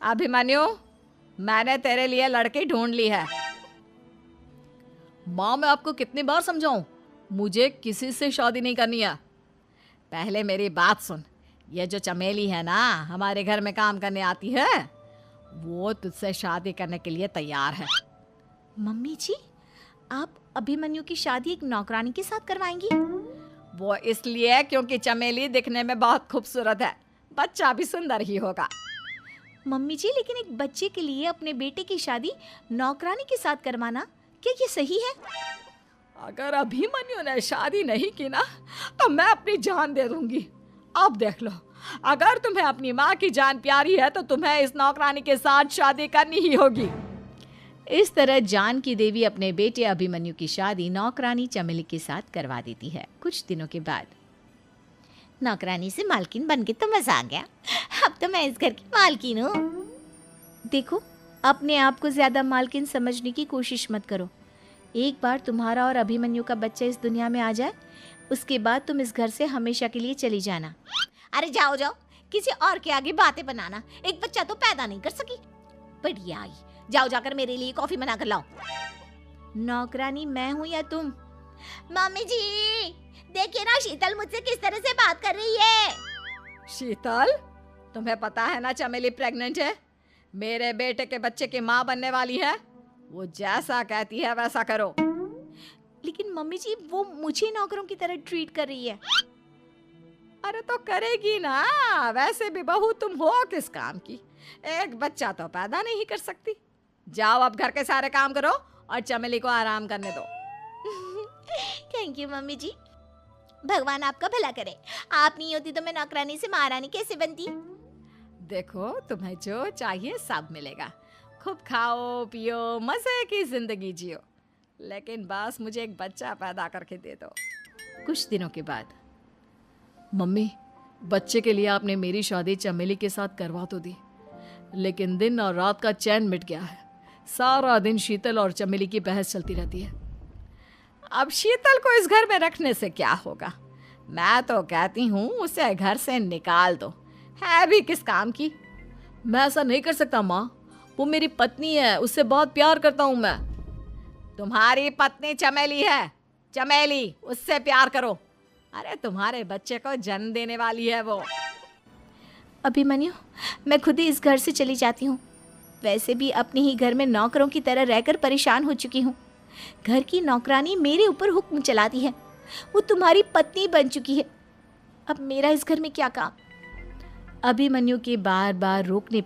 अभिमन्यु, मैंने तेरे लिए लड़की ढूंढ ली है। माँ, मैं आपको कितनी बार समझाऊं, मुझे किसी से शादी नहीं करनी है। पहले मेरी बात सुन। ये जो चमेली है ना, हमारे घर में काम करने आती है, वो तुझसे शादी करने के लिए तैयार है। मम्मी जी, आप अभिमन्यु की शादी एक नौकरानी के साथ करवाएंगी? वो इसलिए क्योंकि चमेली दिखने में बहुत खूबसूरत है, बच्चा भी सुंदर ही होगा। मम्मी जी, लेकिन एक बच्चे के लिए अपने बेटे की शादी नौकरानी के साथ करवाना, क्या ये सही है? अगर अभिमन्यु ने शादी नहीं की ना, तो मैं अपनी जान दे दूंगी। अब देख लो, अगर तुम्हें अपनी माँ की जान प्यारी है तो तुम्हें इस नौकरानी के साथ शादी करनी ही होगी। इस तरह जानकी देवी अपने बेटे अभिमन्यु की शादी नौकरानी चमेली के साथ करवा देती है। कुछ दिनों के बाद नौकरानी से मालकिन बन के तो मजा आ गया। अब तो मैं इस घर की मालकिन हूँ। देखो, अपने आप को ज्यादा मालकिन समझने की कोशिश मत करो। एक बार तुम्हारा और अभिमन्यु का बच्चा इस दुनिया में आ जाए, उसके बाद तुम इस घर से हमेशा के लिए चली जाना। अरे जाओ जाओ, किसी और के आगे बातें बनाना। एक बच्चा तो पैदा नहीं कर सकी, बढ़िया आई। जाओ जाकर मेरे लिए कॉफी बना कर लाओ। नौकरानी मैं हूँ या तुम? मम्मी जी, देखिए ना शीतल मुझसे किस तरह से बात कर रही है। शीतल, तुम्हें पता है ना चमेली प्रेग्नेंट है, मेरे बेटे के बच्चे की माँ बनने वाली है। वो जैसा कहती है वैसा करो। लेकिन मम्मी जी, वो मुझे नौकरों की तरह ट्रीट कर रही है। अरे तो करेगी ना, वैसे भी बहू तुम हो किस काम की, एक बच्चा तो पैदा नहीं कर सकती। जाओ अब घर के सारे काम करो और चमेली को आराम करने दो। थैंक यू मम्मी जी, भगवान आपका भला करे। आप नहीं होती तो मैं नौकरानी से महारानी कैसे बनती। देखो, तुम्हें जो चाहिए सब मिलेगा। खूब खाओ पियो, मजे की जिंदगी जियो, लेकिन बस मुझे एक बच्चा पैदा करके दे दो। कुछ दिनों के बाद मम्मी, बच्चे के लिए आपने मेरी शादी चमेली के साथ करवा तो दी, लेकिन दिन और रात का चैन मिट गया है। सारा दिन शीतल और चमेली की बहस चलती रहती है। अब शीतल को इस घर में रखने से क्या होगा? मैं तो कहती हूँ उसे घर से निकाल दो, है भी किस काम की। मैं ऐसा नहीं कर सकता माँ, वो मेरी पत्नी है, उससे बहुत प्यार करता हूँ मैं। तुम्हारी पत्नी चमेली है, चमेली, उससे प्यार करो। अरे तुम्हारे बच्चे को जन्म देने वाली है वो। अभिमन्यु, मैं खुद ही इस घर से चली जाती हूँ। वैसे भी अपने ही घर में नौकरों की तरह रहकर परेशान हो चुकी हूँ। घर की नौकरानी मेरे ऊपर हुक्म चलाती है, वो तुम्हारी पत्नी बन चुकी है। अब मेरा इस घर में क्या काम? अभिमन्यु के बार बार रोकने